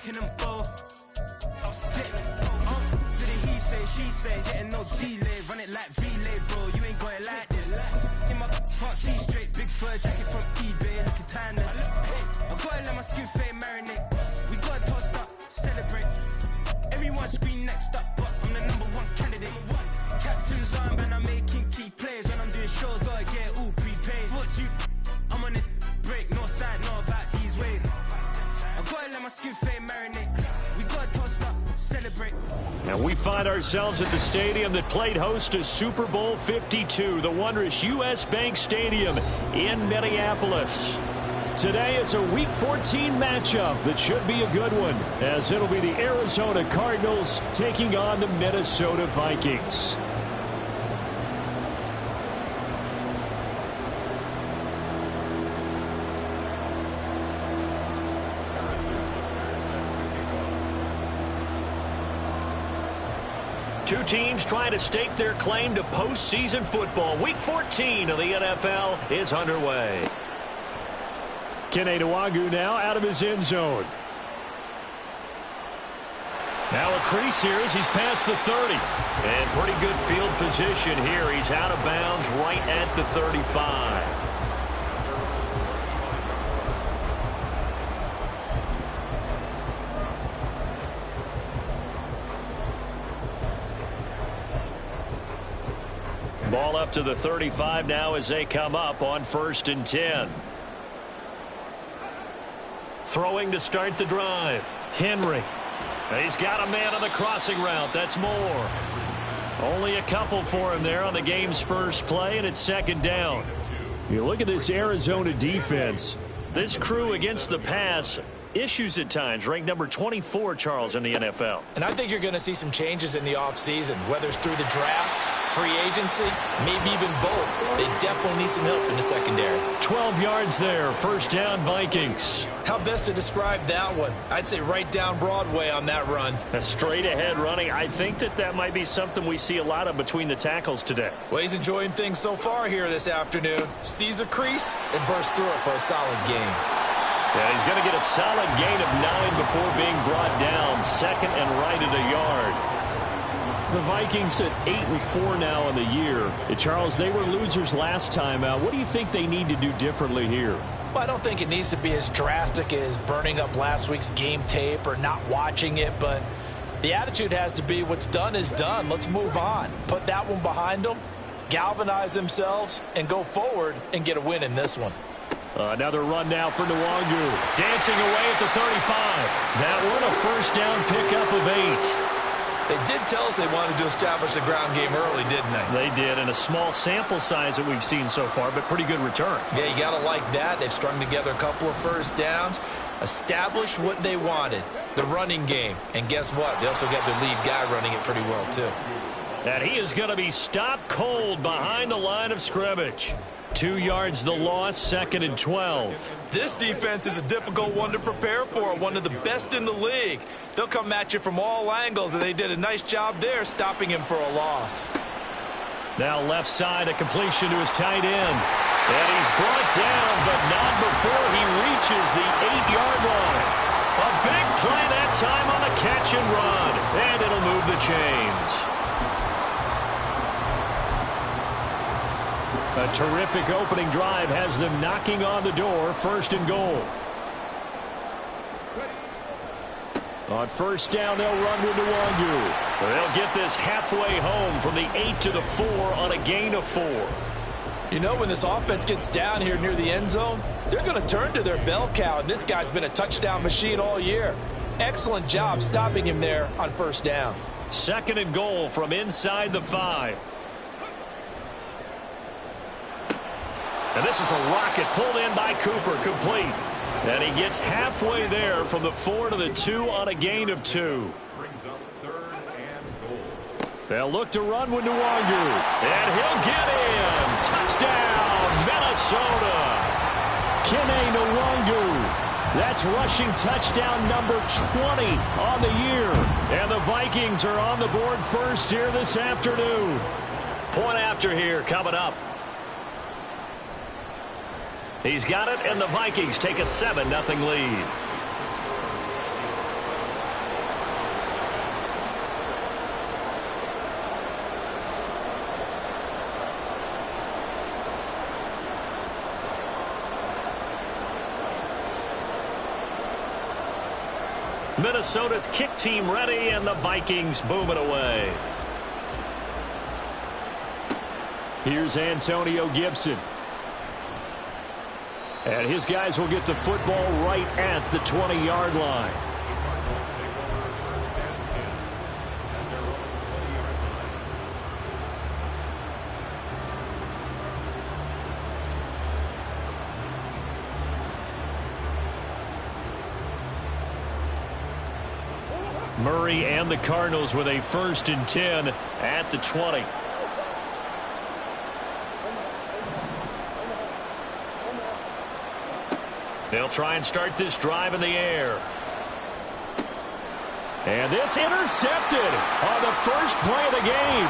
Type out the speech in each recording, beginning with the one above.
making them both. I'll spit to the he say, she say, getting no delay, run it like relay, bro. You ain't got it like this. In my can't see straight, big fur jacket from eBay, looking timeless. I gotta let my skin fade marinate. We gotta toast up, celebrate. Everyone scream next up, but I'm the #1 candidate. Captain's arm and I'm making key plays when I'm doing shows. Gotta get all prepaid. What you? I'm on it, break, no side, no about these ways. I gotta let my skin fade marinate. We gotta toast up, celebrate. And we find ourselves at the stadium that played host to Super Bowl 52, the wondrous U.S. Bank Stadium in Minneapolis. Today it's a Week 14 matchup that should be a good one, as it'll be the Arizona Cardinals taking on the Minnesota Vikings. Two teams trying to stake their claim to postseason football. Week 14 of the NFL is underway. Kene Nwangwu now out of his end zone. Now a crease here as he's past the 30. And pretty good field position here. He's out of bounds right at the 35. Ball up to the 35 now as they come up on 1st and 10. Throwing to start the drive. Henry. He's got a man on the crossing route. That's Moore. Only a couple for him there on the game's first play, and it's 2nd down. You look at this Arizona defense. This crew against the pass, issues at times, ranked number 24, Charles, in the NFL. And I think you're going to see some changes in the offseason, whether it's through the draft, free agency, maybe even both. They definitely need some help in the secondary. 12 yards there, 1st down Vikings. How best to describe that one? I'd say right down Broadway on that run. A straight-ahead running. I think that might be something we see a lot of between the tackles today. Well, he's enjoying things so far here this afternoon. Sees a crease and bursts through it for a solid gain. Yeah, he's going to get a solid gain of 9 before being brought down. 2nd and right at a yard. The Vikings at 8-4 now in the year. Charles, they were losers last time out. What do you think they need to do differently here? Well, I don't think it needs to be as drastic as burning up last week's game tape or not watching it, but the attitude has to be what's done is done. Let's move on. Put that one behind them, galvanize themselves, and go forward and get a win in this one. Another run now for Nwangwu. Dancing away at the 35. That one a 1st down pickup of 8. They did tell us they wanted to establish the ground game early, didn't they? They did, and a small sample size that we've seen so far, but pretty good return. Yeah, you got to like that. They've strung together a couple of 1st downs, established what they wanted, the running game. And guess what? They also got their lead guy running it pretty well, too. And he is going to be stopped cold behind the line of scrimmage. 2 yards the loss, 2nd and 12. This defense is a difficult one to prepare for, one of the best in the league. They'll come at you from all angles, and they did a nice job there stopping him for a loss. Now left side, a completion to his tight end. And he's brought down, but not before he reaches the 8-yard line. A big play that time on the catch and run, and it'll move the chains. A terrific opening drive has them knocking on the door, 1st and goal. On 1st down, they'll run with Nwangwu. They'll get this halfway home from the 8 to the 4 on a gain of 4. You know, when this offense gets down here near the end zone, they're going to turn to their bell cow, and this guy's been a touchdown machine all year. Excellent job stopping him there on 1st down. 2nd and goal from inside the 5. And this is a rocket pulled in by Cooper, complete. And he gets halfway there from the 4 to the 2 on a gain of 2. Brings up 3rd and goal. They'll look to run with Nwangwu. And he'll get in. Touchdown, Minnesota. Kene Nwangwu. That's rushing touchdown number 20 on the year. And the Vikings are on the board first here this afternoon. Point after here coming up. He's got it, and the Vikings take a 7-0 lead. Minnesota's kick team ready, and the Vikings boom it away. Here's Antonio Gibson. And his guys will get the football right at the 20-yard line. Murray and the Cardinals with a 1st and 10 at the 20. They'll try and start this drive in the air. And this intercepted on the first play of the game.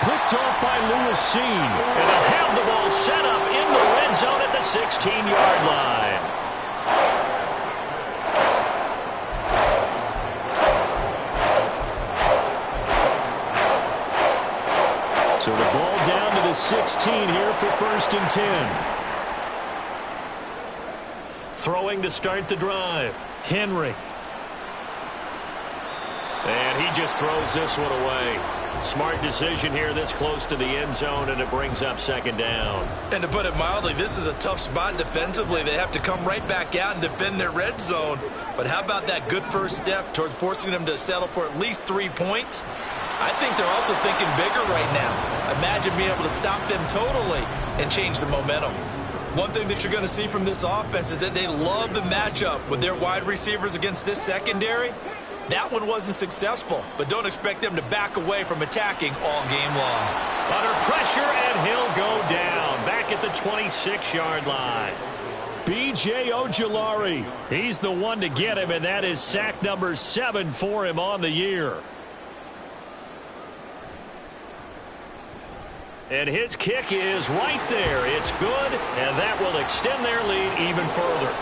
Picked off by Lewis Cine. And they'll have the ball set up in the red zone at the 16-yard line. So the ball down to the 16 here for 1st and 10. Throwing to start the drive. Henry. And he just throws this one away. Smart decision here this close to the end zone, and it brings up 2nd down. And to put it mildly, this is a tough spot defensively. They have to come right back out and defend their red zone. But how about that good first step towards forcing them to settle for at least 3 points? I think they're also thinking bigger right now. Imagine being able to stop them totally and change the momentum. One thing that you're going to see from this offense is that they love the matchup with their wide receivers against this secondary. That one wasn't successful, but don't expect them to back away from attacking all game long. Under pressure, and he'll go down back at the 26-yard line. B.J. Ojulari, he's the one to get him, and that is sack number 7 for him on the year. And his kick is right there. It's good, and that will extend their lead even further.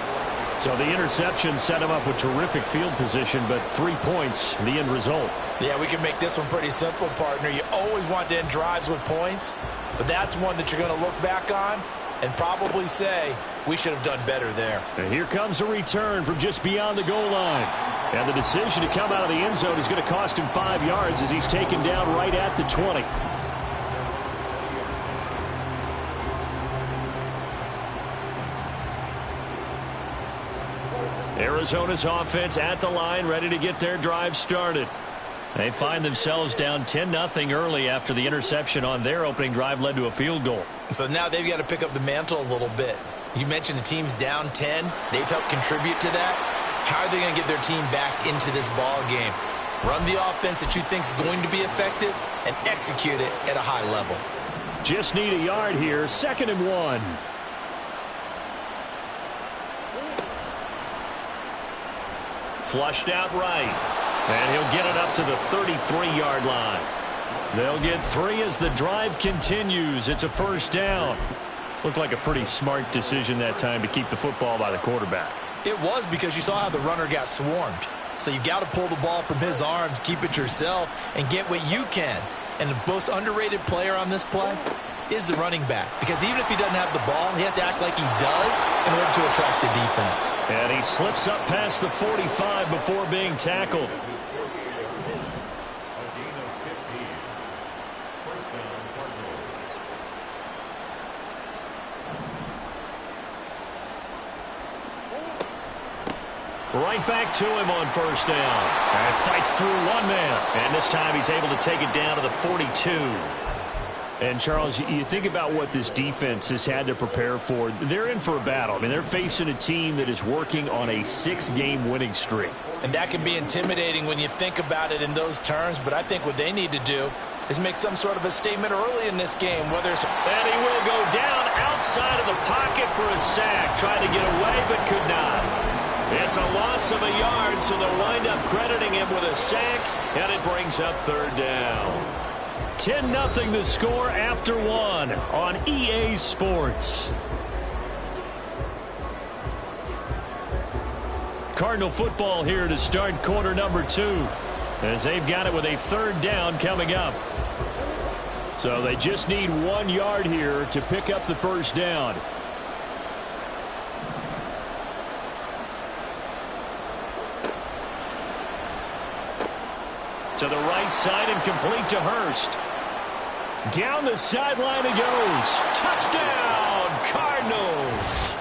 So the interception set him up with terrific field position, but 3 points, the end result. Yeah, we can make this one pretty simple, partner. You always want to end drives with points, but that's one that you're going to look back on and probably say, we should have done better there. And here comes a return from just beyond the goal line. And the decision to come out of the end zone is going to cost him 5 yards as he's taken down right at the 20. Arizona's offense at the line, ready to get their drive started. They find themselves down 10-0 early after the interception on their opening drive led to a field goal. So now they've got to pick up the mantle a little bit. You mentioned the team's down 10. They've helped contribute to that. How are they going to get their team back into this ball game? Run the offense that you think is going to be effective and execute it at a high level. Just need a yard here. 2nd and 1. Flushed out right. And he'll get it up to the 33-yard line. They'll get 3 as the drive continues. It's a 1st down. Looked like a pretty smart decision that time to keep the football by the quarterback. It was, because you saw how the runner got swarmed. So you've got to pull the ball from his arms, keep it yourself, and get what you can. And the most underrated player on this play is the running back. Because even if he doesn't have the ball, he has to act like he does in order to attract the defense. And he slips up past the 45 before being tackled. Right back to him on 1st down. And fights through one man. And this time he's able to take it down to the 42. And, Charles, you think about what this defense has had to prepare for. They're in for a battle. I mean, they're facing a team that is working on a 6-game winning streak. And that can be intimidating when you think about it in those terms, but I think what they need to do is make some sort of a statement early in this game. And he will go down outside of the pocket for a sack. Tried to get away, but could not. It's a loss of a yard, so they'll wind up crediting him with a sack, and it brings up 3rd down. 10-0 the score after 1 on EA Sports. Cardinal football here to start quarter number 2, as they've got it with a 3rd down coming up. So they just need 1 yard here to pick up the 1st down. To the right side and complete to Hurst. Down the sideline he goes. Touchdown, Cardinals.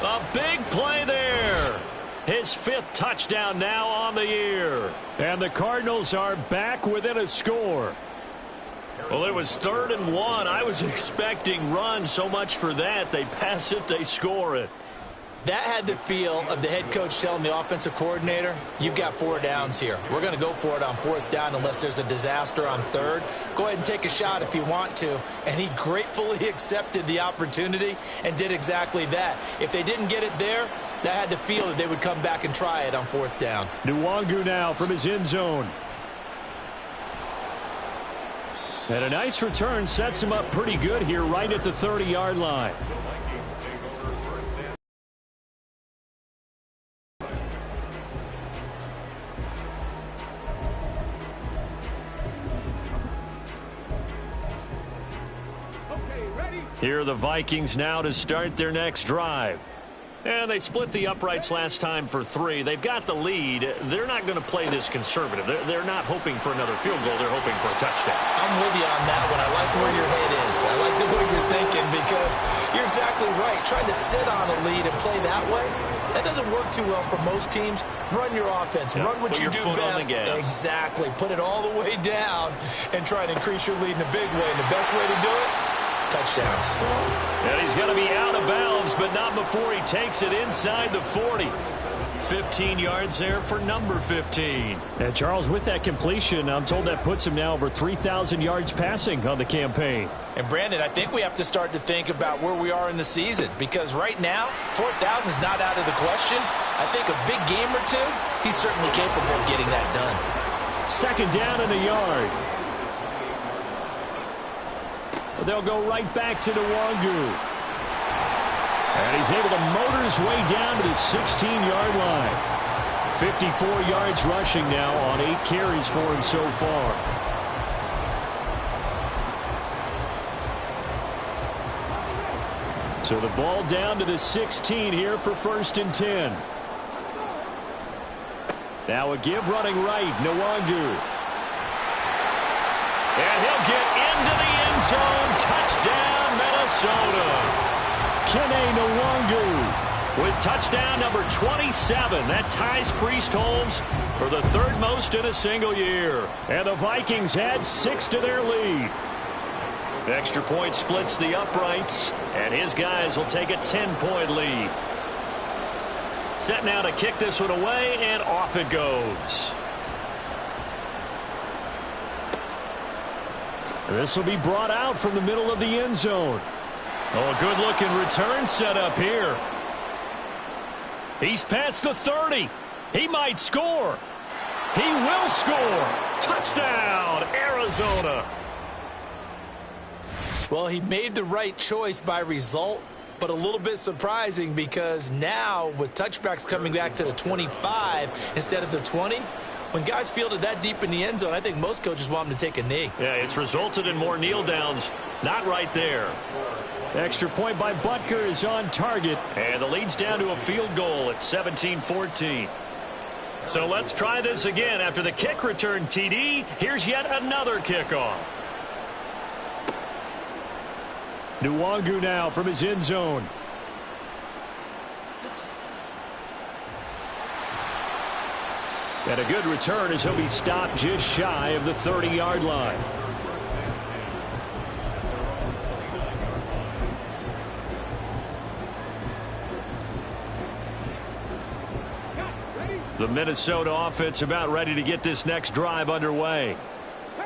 A big play there. His 5th touchdown now on the year. And the Cardinals are back within a score. Well, it was 3rd and 1. I was expecting run. So much for that. They pass it, they score it. That had the feel of the head coach telling the offensive coordinator, you've got 4 downs here. We're going to go for it on 4th down unless there's a disaster on 3rd. Go ahead and take a shot if you want to. And he gratefully accepted the opportunity and did exactly that. If they didn't get it there, that had the feel that they would come back and try it on 4th down. Nwangu now from his end zone. And a nice return sets him up pretty good here right at the 30-yard line. Here are the Vikings now to start their next drive. And they split the uprights last time for 3. They've got the lead. They're not going to play this conservative. They're not hoping for another field goal. They're hoping for a touchdown. I'm with you on that one. I like where your head is. I like the way you're thinking because you're exactly right. Trying to sit on a lead and play that way, that doesn't work too well for most teams. Run your offense. Yeah, run what you do best. Exactly. Put it all the way down and try to increase your lead in a big way. And the best way to do it, touchdowns. And he's going to be out of bounds, but not before he takes it inside the 40. 15 yards there for number 15. And Charles, with that completion, I'm told that puts him now over 3,000 yards passing on the campaign. And Brandon, I think we have to start to think about where we are in the season because right now, 4,000 is not out of the question. I think a big game or 2, he's certainly capable of getting that done. 2nd down in the yard. They'll go right back to Nwangu. And he's able to motor his way down to the 16-yard line. 54 yards rushing now on 8 carries for him so far. So the ball down to the 16 here for 1st and 10. Now a give running right, Nwangu. And he'll get into the end zone. Touchdown, Minnesota. Kene Nwangu with touchdown number 27. That ties Priest Holmes for the 3rd most in a single year. And the Vikings add 6 to their lead. The extra point splits the uprights, and his guys will take a 10-point lead. Set now to kick this one away, and off it goes. This will be brought out from the middle of the end zone. Oh, a good-looking return set up here. He's past the 30. He might score. He will score. Touchdown, Arizona. Well, he made the right choice by result, but a little bit surprising because now with touchbacks coming back to the 25 instead of the 20, when guys fielded that deep in the end zone, I think most coaches want them to take a knee. Yeah, it's resulted in more kneel downs. Not right there. Extra point by Butker is on target. And the lead's down to a field goal at 17-14. So let's try this again. After the kick return TD, here's yet another kickoff. Nwangu now from his end zone. And a good return as he'll be stopped just shy of the 30-yard line. The Minnesota offense about ready to get this next drive underway.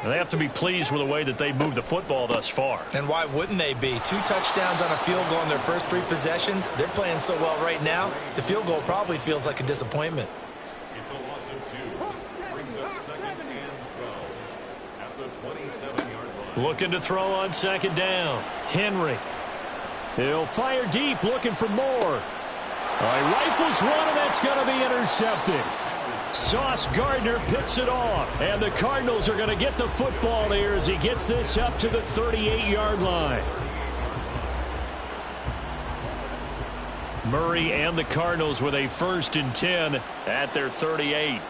They have to be pleased with the way that they moved the football thus far. And why wouldn't they be? 2 touchdowns on a field goal in their first 3 possessions. They're playing so well right now, the field goal probably feels like a disappointment. It's a loss of 2. Brings up 2nd and 12 at the 27-yard line. Looking to throw on 2nd down. Henry. He'll fire deep, looking for more. He rifles one, and that's going to be intercepted. Sauce Gardner picks it off, and the Cardinals are going to get the football here as he gets this up to the 38-yard line. Murray and the Cardinals with a 1st and 10 at their 38.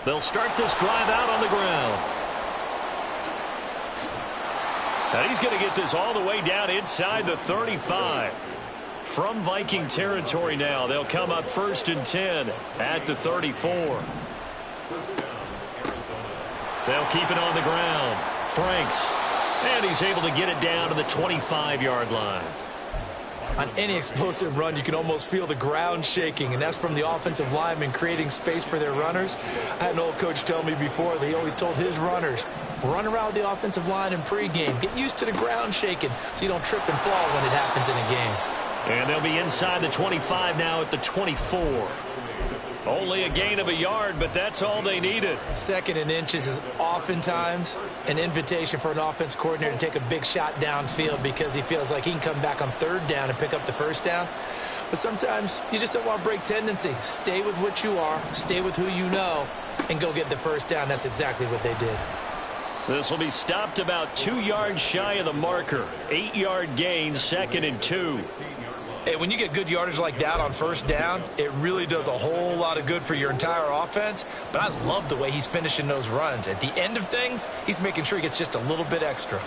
They'll start this drive out on the ground. And he's going to get this all the way down inside the 35. From Viking territory now, they'll come up 1st and 10 at the 34. They'll keep it on the ground. Franks. And he's able to get it down to the 25-yard line. On any explosive run, you can almost feel the ground shaking, and that's from the offensive linemen creating space for their runners. I had an old coach tell me before, that he always told his runners, run around the offensive line in pregame. Get used to the ground shaking so you don't trip and fall when it happens in a game. And they'll be inside the 25 now at the 24. Only a gain of a yard, but that's all they needed. 2nd and inches is oftentimes an invitation for an offense coordinator to take a big shot downfield because he feels like he can come back on 3rd down and pick up the 1st down. But sometimes you just don't want to break tendency. Stay with what you are, stay with who you know, and go get the 1st down. That's exactly what they did. This will be stopped about 2 yards shy of the marker. 8-yard gain, 2nd and 2. Hey, when you get good yardage like that on 1st down, it really does a whole lot of good for your entire offense. But I love the way he's finishing those runs. At the end of things, he's making sure he gets just a little bit extra.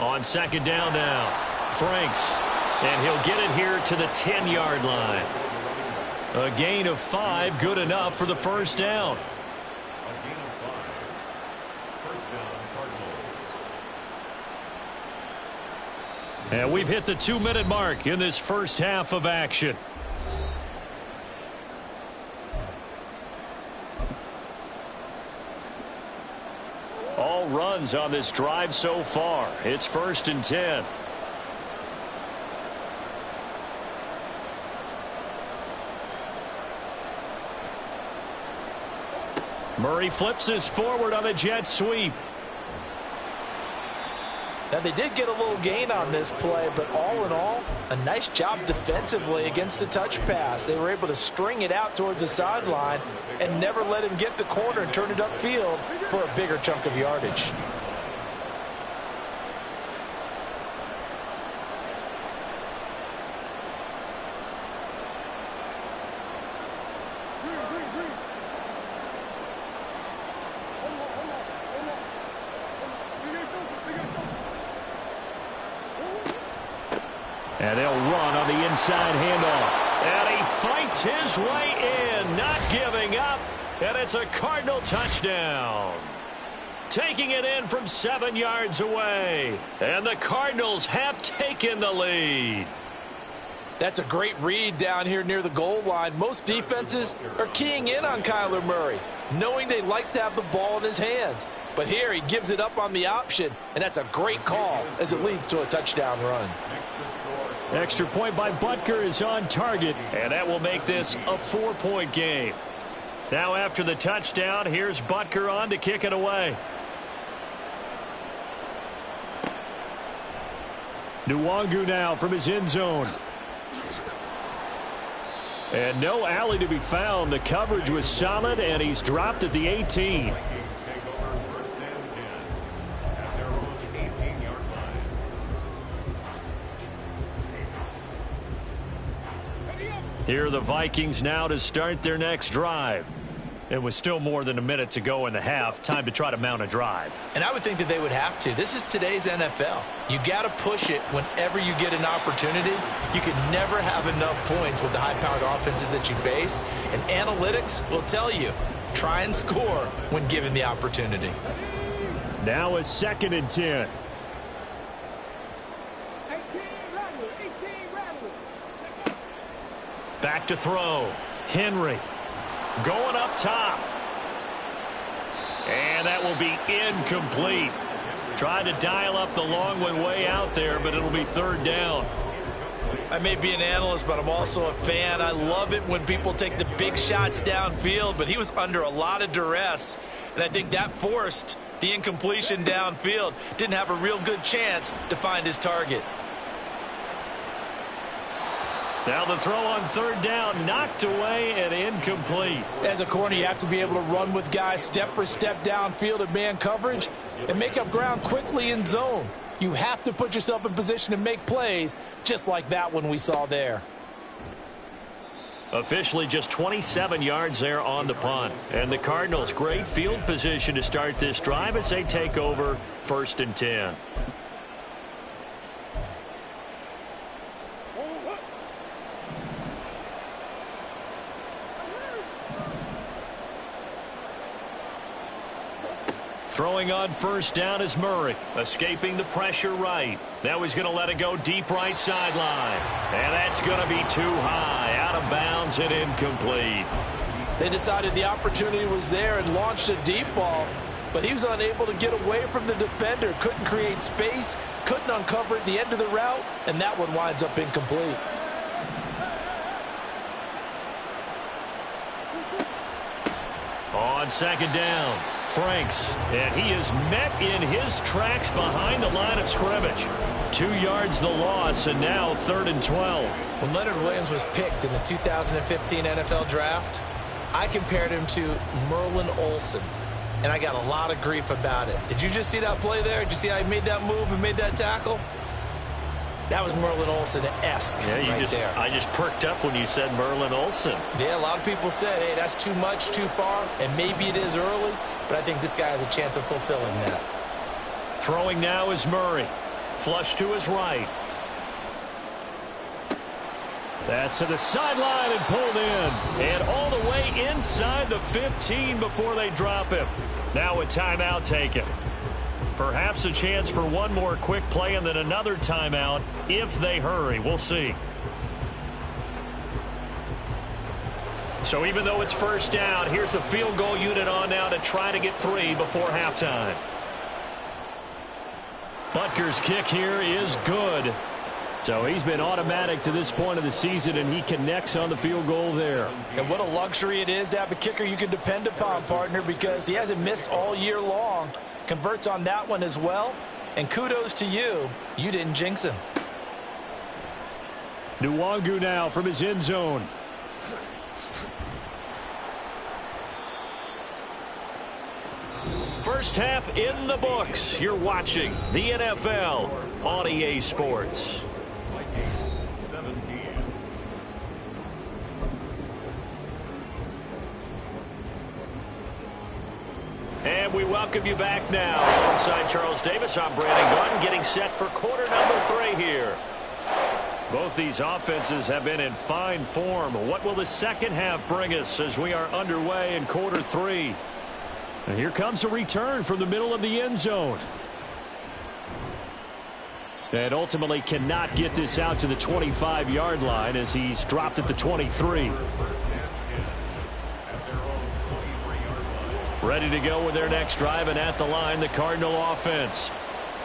On 2nd down now, Franks. And he'll get it here to the 10-yard line. A gain of 5, good enough for the 1st down. And we've hit the 2-minute mark in this first half of action. All runs on this drive so far. It's 1st and 10. Murray flips this forward on a jet sweep. Now, they did get a little gain on this play, but all in all, a nice job defensively against the touch pass. They were able to string it out towards the sideline and never let him get the corner and turn it upfield for a bigger chunk of yardage. And they'll run on the inside handoff. And he fights his way in, not giving up. And it's a Cardinal touchdown. Taking it in from 7 yards away. And the Cardinals have taken the lead. That's a great read down here near the goal line. Most defenses are keying in on Kyler Murray, knowing that he likes to have the ball in his hands. But here he gives it up on the option, and that's a great call as it leads to a touchdown run. Extra point by Butker is on target, and that will make this a 4-point game. Now after the touchdown, here's Butker on to kick it away. Nwangu now from his end zone. And no alley to be found. The coverage was solid, and he's dropped at the 18. Here are the Vikings now to start their next drive. It was still more than a minute to go in the half. Time to try to mount a drive. And I would think that they would have to. This is today's NFL. You got to push it whenever you get an opportunity. You can never have enough points with the high-powered offenses that you face. And analytics will tell you, try and score when given the opportunity. Now a 2nd and 10. Back to throw. Henry going up top. And that will be incomplete. Tried to dial up the long one way out there, but it'll be 3rd down. I may be an analyst, but I'm also a fan. I love it when people take the big shots downfield, but he was under a lot of duress, and I think that forced the incompletion downfield. Didn't have a real good chance to find his target. Now the throw on 3rd down, knocked away and incomplete. As a corner, you have to be able to run with guys step for step downfield in man coverage and make up ground quickly in zone. You have to put yourself in position to make plays, just like that one we saw there. Officially just 27 yards there on the punt. And the Cardinals, great field position to start this drive as they take over 1st and 10. Throwing on 1st down is Murray, escaping the pressure right. Now he's going to let it go deep right sideline. And that's going to be too high, out of bounds and incomplete. They decided the opportunity was there and launched a deep ball, but he was unable to get away from the defender, couldn't create space, couldn't uncover at the end of the route, and that one winds up incomplete. On 2nd down, Franks, and he is met in his tracks behind the line of scrimmage. 2 yards the loss, and now 3rd and 12. When Leonard Williams was picked in the 2015 NFL Draft, I compared him to Merlin Olsen, and I got a lot of grief about it. Did you just see that play there? Did you see how he made that move and made that tackle? That was Merlin Olsen-esque there. I just perked up when you said Merlin Olsen. Yeah, a lot of people said, hey, that's too much, too far, and maybe it is early, but I think this guy has a chance of fulfilling that. Throwing now is Murray. Flush to his right. That's to the sideline and pulled in. And all the way inside the 15 before they drop him. Now a timeout taken. Perhaps a chance for one more quick play and then another timeout if they hurry. We'll see. So even though it's 1st down, here's the field goal unit on now to try to get 3 before halftime. Butker's kick here is good. So he's been automatic to this point of the season, and he connects on the field goal there. And what a luxury it is to have a kicker you can depend upon, partner, because he hasn't missed all year long. Converts on that one as well. And kudos to you. You didn't jinx him. Nwangu now from his end zone. First half in the books. You're watching the NFL on EA Sports. Vikings 17. And we welcome you back now. Alongside Charles Davis, I'm Brandon Gunn, getting set for quarter number 3 here. Both these offenses have been in fine form. What will the second half bring us as we are underway in quarter 3? And here comes a return from the middle of the end zone. And ultimately cannot get this out to the 25-yard line as he's dropped at the 23. Ready to go with their next drive, and at the line, the Cardinal offense.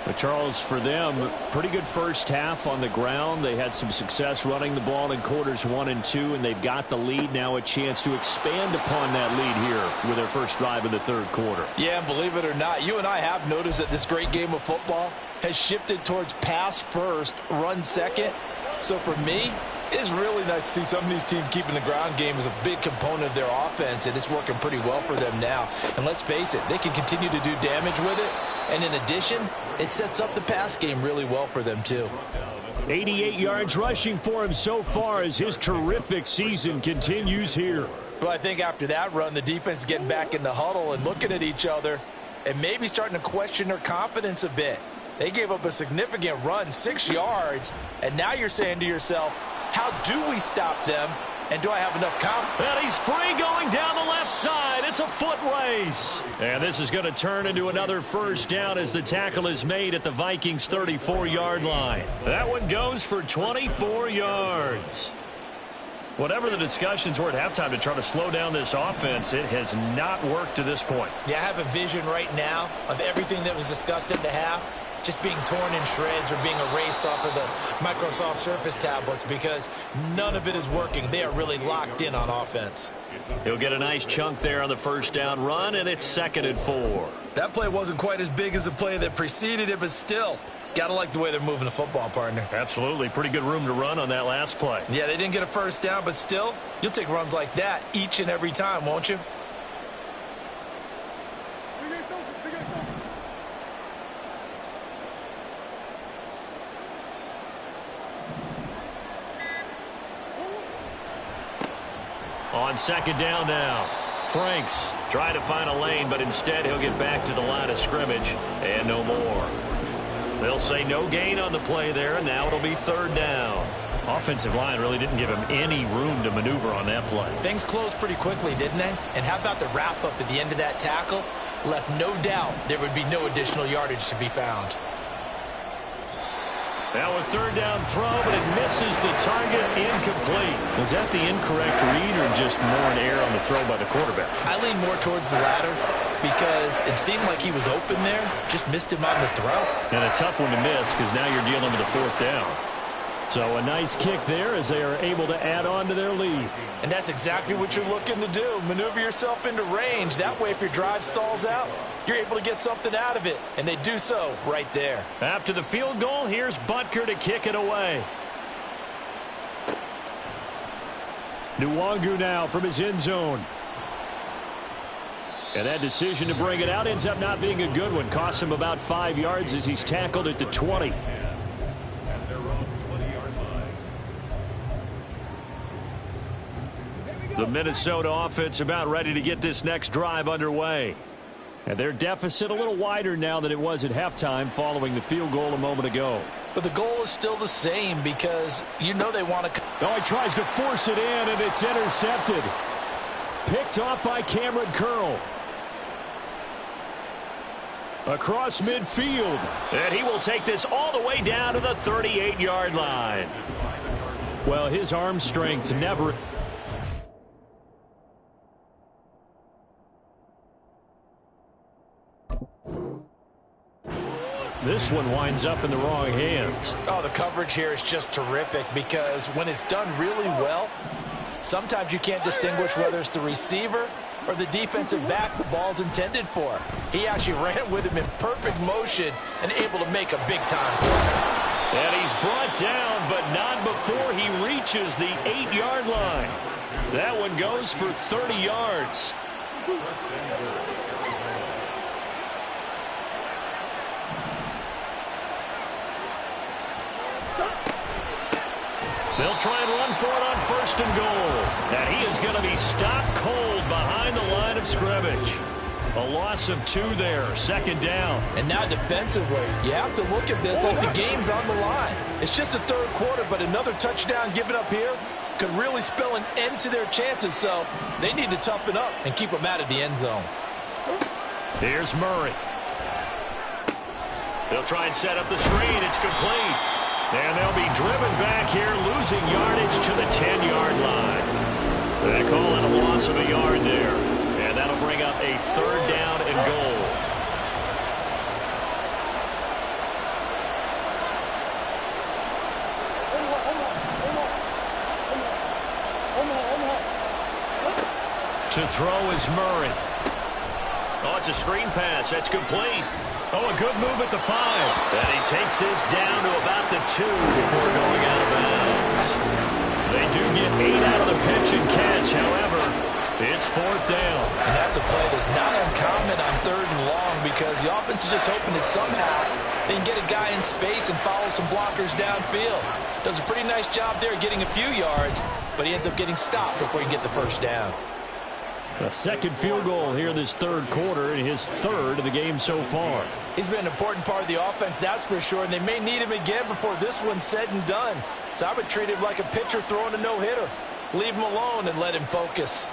But Charles, for them, pretty good first half on the ground. They had some success running the ball in quarters 1 and 2, and they've got the lead now, a chance to expand upon that lead here with their first drive in the 3rd quarter. Yeah, and believe it or not, you and I have noticed that this great game of football has shifted towards pass first, run second. So for me, it's really nice to see some of these teams keeping the ground game as a big component of their offense, and it's working pretty well for them now. And let's face it, they can continue to do damage with it. And in addition, it sets up the pass game really well for them too. 88 yards rushing for him so far as his terrific season continues here. Well, I think after that run, the defense is getting back in the huddle and looking at each other and maybe starting to question their confidence a bit. They gave up a significant run, 6 yards, and now you're saying to yourself, how do we stop them? And do I have enough confidence? And he's free going down the left side. It's a foot race. And this is going to turn into another first down as the tackle is made at the Vikings' 34-yard line. That one goes for 24 yards. Whatever the discussions were at halftime to try to slow down this offense, it has not worked to this point. Yeah, I have a vision right now of everything that was discussed at the half just being torn in shreds or being erased off of the Microsoft Surface tablets because none of it is working. They are really locked in on offense. He'll get a nice chunk there on the first down run, and it's 2nd and 4. That play wasn't quite as big as the play that preceded it, but still, got to like the way they're moving the football, partner. Absolutely. Pretty good room to run on that last play. Yeah, they didn't get a first down, but still, you'll take runs like that each and every time, won't you? On second down now. Franks trying to find a lane, but instead he'll get back to the line of scrimmage and no more. They'll say no gain on the play there, and now it'll be third down. Offensive line really didn't give him any room to maneuver on that play. Things closed pretty quickly, didn't they? And how about the wrap-up at the end of that tackle? Left no doubt there would be no additional yardage to be found. Now a third down throw, but it misses the target, incomplete. Was that the incorrect read or just more an error on the throw by the quarterback? I lean more towards the latter because it seemed like he was open there, just missed him on the throw. And a tough one to miss because now you're dealing with a fourth down. So a nice kick there as they are able to add on to their lead. And that's exactly what you're looking to do. Maneuver yourself into range. That way if your drive stalls out, you're able to get something out of it. And they do so right there. After the field goal, here's Butker to kick it away. Nwangu now from his end zone. And that decision to bring it out ends up not being a good one. Costs him about 5 yards as he's tackled at the 20. The Minnesota offense about ready to get this next drive underway. And their deficit a little wider now than it was at halftime following the field goal a moment ago. But the goal is still the same because you know they want to... Oh, he tries to force it in, and it's intercepted. Picked off by Cameron Curl. Across midfield. And he will take this all the way down to the 38-yard line. Well, his arm strength never... This one winds up in the wrong hands. Oh, the coverage here is just terrific because when it's done really well, sometimes you can't distinguish whether it's the receiver or the defensive back the ball's intended for. He actually ran with him in perfect motion and able to make a big-time play. And he's brought down, but not before he reaches the 8-yard line. That one goes for 30 yards. They'll try and run for it on first and goal. And he is going to be stopped cold behind the line of scrimmage. A loss of 2 there, second down. And now defensively, you have to look at this like the game's on the line. It's just the third quarter, but another touchdown given up here could really spell an end to their chances. So they need to toughen up and keep them out of the end zone. Here's Murray. They'll try and set up the screen. It's complete. And they'll be driven back here, losing yardage to the 10-yard line. They call it a loss of a yard there. And that'll bring up a third down and goal. To throw is Murray. Oh, it's a screen pass. That's complete. Oh, a good move at the 5. And he takes this down to about the 2 before going out of bounds. They do get 8 out of the pitch and catch. However, it's fourth down. And that's a play that's not uncommon on third and long because the offense is just hoping that somehow they can get a guy in space and follow some blockers downfield. Does a pretty nice job there getting a few yards, but he ends up getting stopped before he can get the first down. A second field goal here this third quarter, and his third of the game so far. He's been an important part of the offense, that's for sure, and they may need him again before this one's said and done. So I would treat him like a pitcher throwing a no-hitter. Leave him alone and let him focus.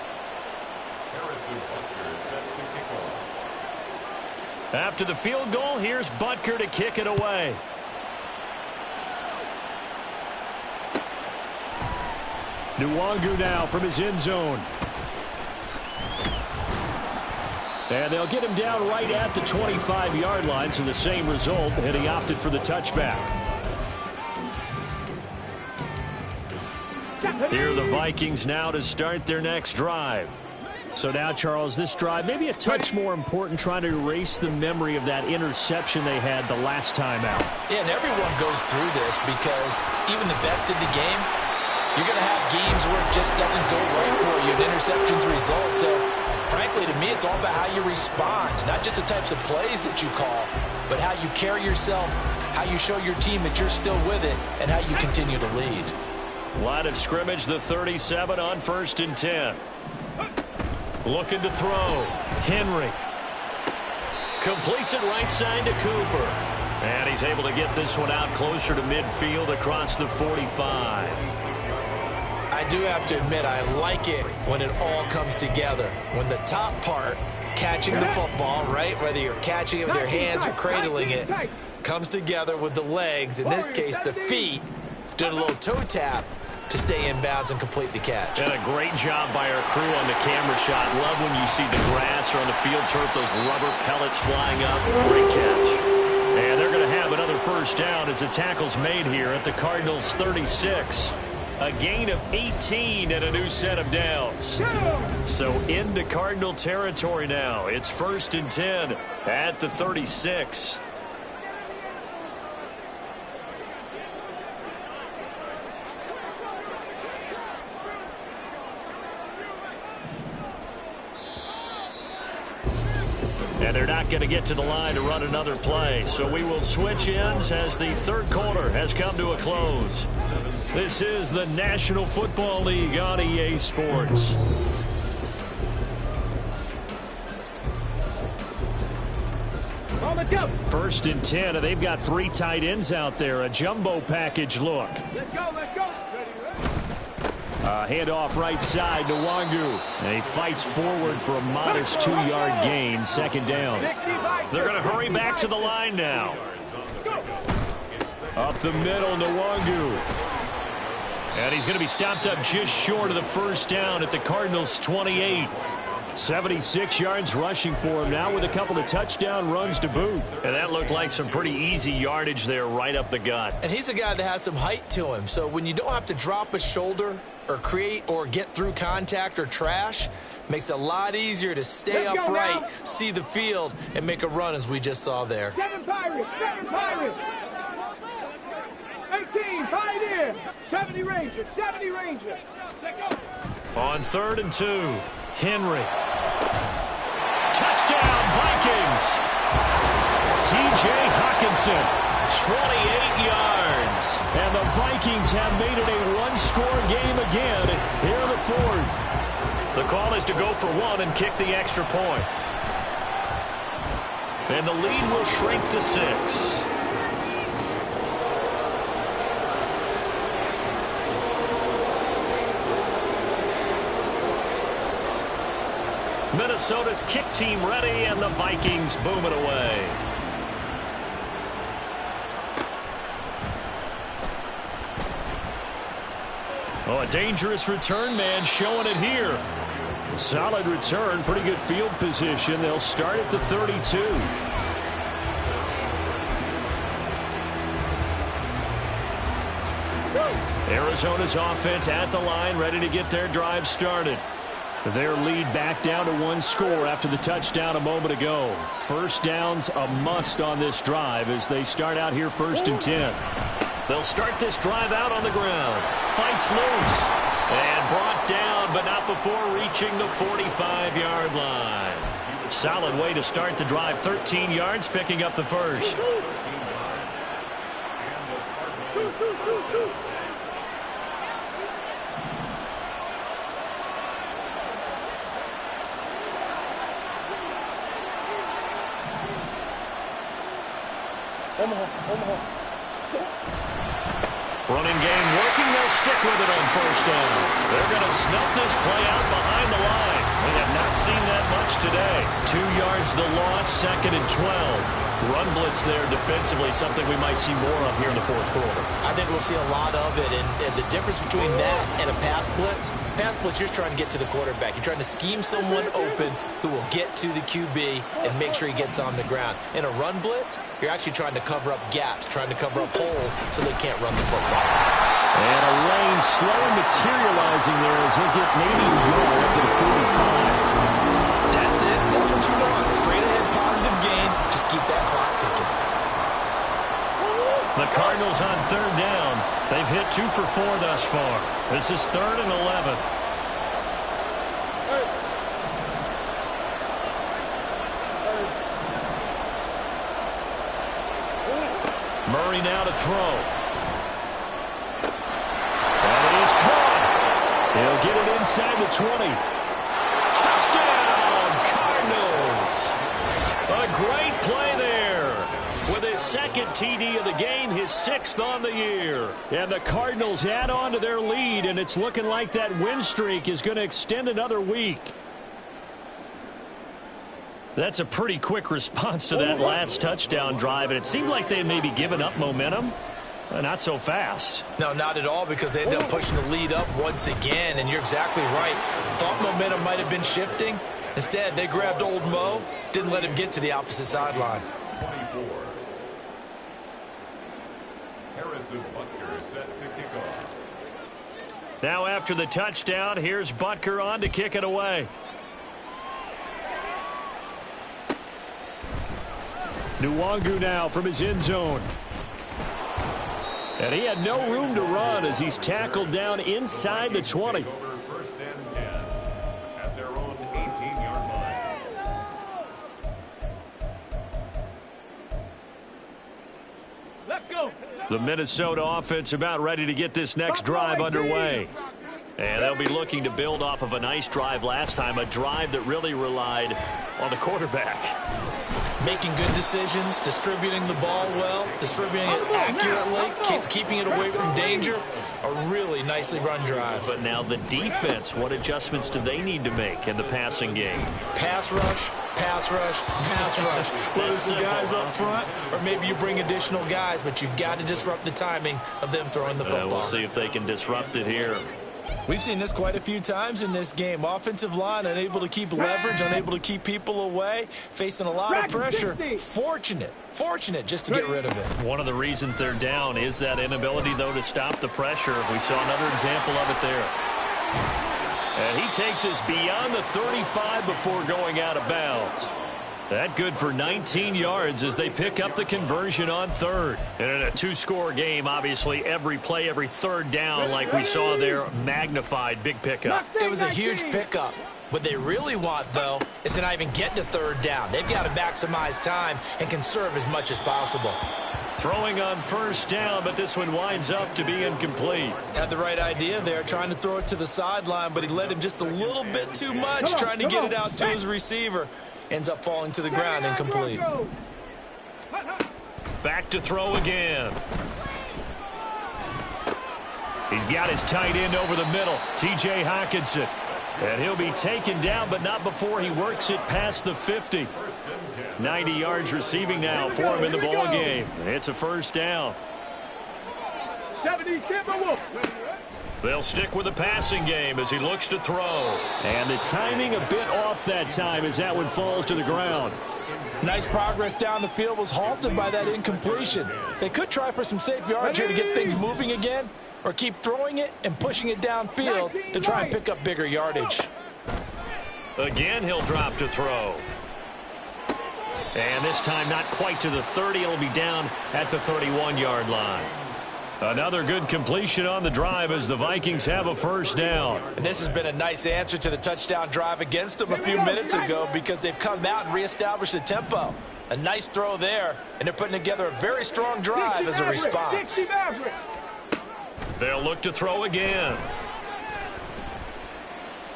After the field goal, here's Butker to kick it away. Nwangu now from his end zone. And they'll get him down right at the 25-yard line, so the same result, and he opted for the touchback. Here are the Vikings now to start their next drive. So now, Charles, this drive maybe a touch more important, trying to erase the memory of that interception they had the last time out. Yeah, and everyone goes through this because even the best in the game, you're going to have games where it just doesn't go right for you, and interceptions result. So, frankly, to me, it's all about how you respond, not just the types of plays that you call, but how you carry yourself, how you show your team that you're still with it, and how you continue to lead. Line of scrimmage, the 37 on 1st and 10. Looking to throw. Henry. Completes it right side to Cooper. And he's able to get this one out closer to midfield across the 45. I do have to admit, I like it when it all comes together. When the top part, catching the football, right, whether you're catching it with your hands or cradling it, comes together with the legs, in this case the feet, doing a little toe tap to stay in bounds and complete the catch. And a great job by our crew on the camera shot. Love when you see the grass or on the field turf, those rubber pellets flying up. Great catch. And they're going to have another first down as the tackle's made here at the Cardinals' 36. A gain of 18 and a new set of downs. So into Cardinal territory now. It's 1st and 10 at the 36. And they're not going to get to the line to run another play. So we will switch ends as the third quarter has come to a close. This is the National Football League on EA Sports. First and 10, and they've got 3 tight ends out there. A jumbo package look. Let's go, let's go. Handoff right side to Wangu. And he fights forward for a modest 2-yard gain. 2nd down. They're going to hurry back to the line now. Up the middle to Wangu. And he's going to be stopped up just short of the first down at the Cardinals' 28. 76 yards rushing for him now with a couple of touchdown runs to boot. And that looked like some pretty easy yardage there right up the gut. And he's a guy that has some height to him. So when you don't have to drop a shoulder or create or get through contact or trash, makes it a lot easier to stay upright, see the field, and make a run as we just saw there. 7 Pirates, 7 Pirates. 18, Pioneer. 70 Rangers, 70 Rangers. Let's go. On 3rd and 2, Henry. Touchdown, Vikings. T.J. Hockenson, 28 yards. And the Vikings have made it a one-score game again here in the 4th. The call is to go for 1 and kick the extra point. And the lead will shrink to 6. Minnesota's kick team ready, and the Vikings boom it away. Oh, a dangerous return man showing it here. Solid return, pretty good field position. They'll start at the 32. Arizona's offense at the line, ready to get their drive started. Their lead back down to 1 score after the touchdown a moment ago. First down's a must on this drive as they start out here 1st and 10. They'll start this drive out on the ground. Fights loose. And brought down, but not before reaching the 45-yard line. Solid way to start the drive. 13 yards, picking up the first. Running game working. They'll stick with it on first down. They're going to snuff this play out behind the line. We have not seen that much today. 2 yards the loss, 2nd and 12. Run blitz there defensively, something we might see more of here in the 4th quarter. I think we'll see a lot of it, and the difference between that and a pass blitz, you're trying to get to the quarterback. You're trying to scheme someone open who will get to the QB and make sure he gets on the ground. In a run blitz, you're actually trying to cover up gaps, trying to cover up holes so they can't run the football. And a lane slowly materializing there as he'll get maybe a yard up to the 45. That's it. That's what you want. Straight ahead positive gain. Just keep that clock ticking. The Cardinals on 3rd down. They've hit 2 for 4 thus far. This is 3rd and 11. Murray now to throw. And it is inside the 20. Touchdown, Cardinals. A great play there. With his second TD of the game, his 6th on the year. And the Cardinals add on to their lead, and it's looking like that win streak is going to extend another week. That's a pretty quick response to that last touchdown drive, and it seemed like they had maybe given up momentum. Not so fast. No, not at all, because they ended up pushing the lead up once again, and you're exactly right. Thought momentum might have been shifting. Instead, they grabbed old Mo, didn't let him get to the opposite sideline. 24. Harrison Butker set to kick off. Now after the touchdown, here's Butker on to kick it away. Nwangu now from his end zone. And he had no room to run as he's tackled down inside the 20. First and 10 at their own 18-yard line. Let's go. The Minnesota offense about ready to get this next drive underway. And they'll be looking to build off of a nice drive last time, a drive that really relied on the quarterback. Making good decisions, distributing the ball well, distributing it accurately, keeping it away from danger. A really nicely run drive. But now the defense, what adjustments do they need to make in the passing game? Pass rush, pass rush, pass rush. Whether it's the guys up front or maybe you bring additional guys, but you've got to disrupt the timing of them throwing the football. We'll see if they can disrupt it here. We've seen this quite a few times in this game. Offensive line unable to keep leverage, unable to keep people away, facing a lot of pressure. Fortunate just to get rid of it. One of the reasons they're down is that inability, though, to stop the pressure. We saw another example of it there. And he takes us beyond the 35 before going out of bounds. That good for 19 yards as they pick up the conversion on third. And in a two-score game, obviously, every play, every third down, like we saw there, magnified, big pickup. It was a huge pickup. What they really want, though, is to not even get to third down. They've got to maximize time and conserve as much as possible. Throwing on first down, but this one winds up to be incomplete. Had the right idea there, trying to throw it to the sideline, but he led him just a little bit too much, trying to get it out to his receiver. Ends up falling to the ground incomplete. Back to throw again. He's got his tight end over the middle, T.J. Hockenson. And he'll be taken down, but not before he works it past the 50. 90 yards receiving now for him in the ball game. It's a first down. 70, Timberwolf. They'll stick with the passing game as he looks to throw. And the timing a bit off that time as that one falls to the ground. Nice progress down the field was halted by that incompletion. They could try for some safe yards here to get things moving again, or keep throwing it and pushing it downfield to try and pick up bigger yardage. Again, he'll drop to throw. And this time not quite to the 30. It'll be down at the 31-yard line. Another good completion on the drive as the Vikings have a first down. And this has been a nice answer to the touchdown drive against them a few minutes ago because they've come out and reestablished the tempo. A nice throw there, and they're putting together a very strong drive as a response. They'll look to throw again.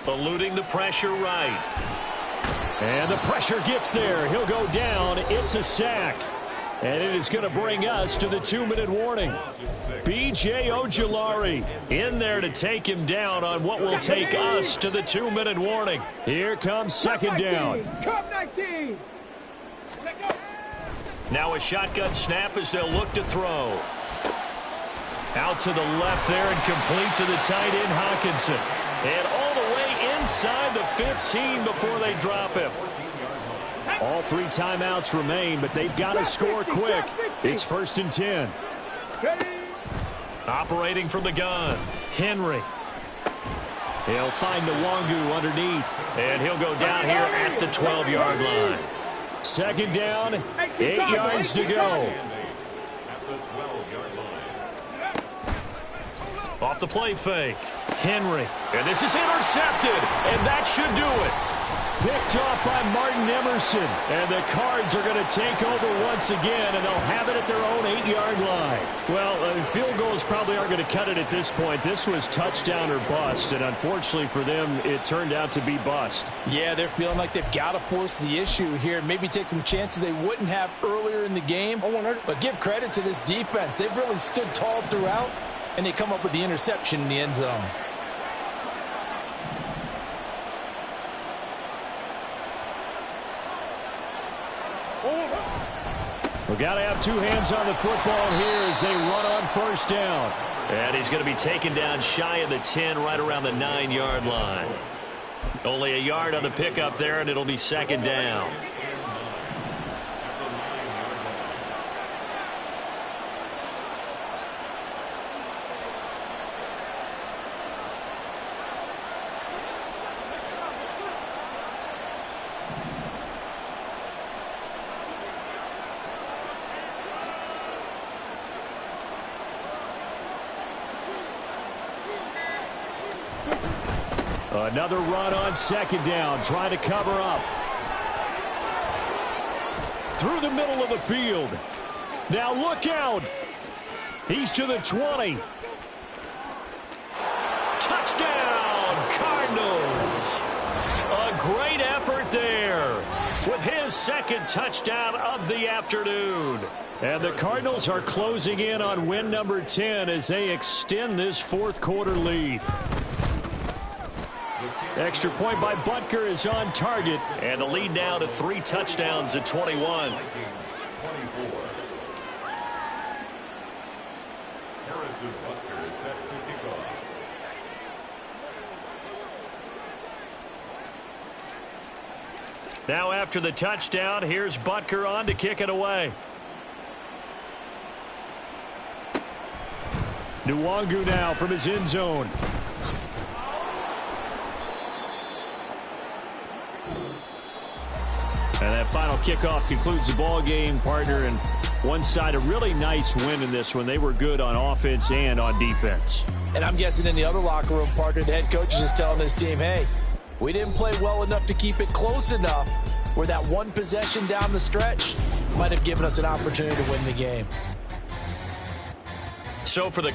Eluding the pressure right. And the pressure gets there. He'll go down. It's a sack. And it is going to bring us to the 2-minute warning. B.J. Ojulari in there to take him down on what will take us to the 2-minute warning. Here comes second down. Now a shotgun snap as they'll look to throw. Out to the left there and complete to the tight end Hockenson. And all the way inside the 15 before they drop him. All 3 timeouts remain, but they've got to score quick. It's 1st and 10. Operating from the gun, Henry. He'll find Nwangu underneath, and he'll go down here at the 12-yard line. Second down, 8 yards to go. Off the play fake, Henry. And this is intercepted, and that should do it. Picked off up by Martin Emerson. And the Cards are going to take over once again, and they'll have it at their own 8-yard line. Well, field goals probably aren't going to cut it at this point. This was touchdown or bust, and unfortunately for them, it turned out to be bust. Yeah, they're feeling like they've got to force the issue here. Maybe take some chances they wouldn't have earlier in the game. But give credit to this defense. They've really stood tall throughout, and they come up with the interception in the end zone. We've got to have two hands on the football here as they run on first down. And he's going to be taken down shy of the 10, right around the 9-yard line. Only a yard on the pickup there, and it'll be second down. Another run on second down, trying to cover up. Through the middle of the field. Now look out. He's to the 20. Touchdown, Cardinals. A great effort there with his second touchdown of the afternoon. And the Cardinals are closing in on win number 10 as they extend this fourth quarter lead. Extra point by Butker is on target, and the lead now to 3 touchdowns at 21. 24. Harrison Butker is set to kick off. Now after the touchdown, here's Butker on to kick it away. Nwangu now from his end zone. And that final kickoff concludes the ball game, partner. And one side, a really nice win in this one. They were good on offense and on defense. And I'm guessing in the other locker room, partner, the head coach is just telling his team, hey, we didn't play well enough to keep it close enough where that one possession down the stretch might have given us an opportunity to win the game. So for the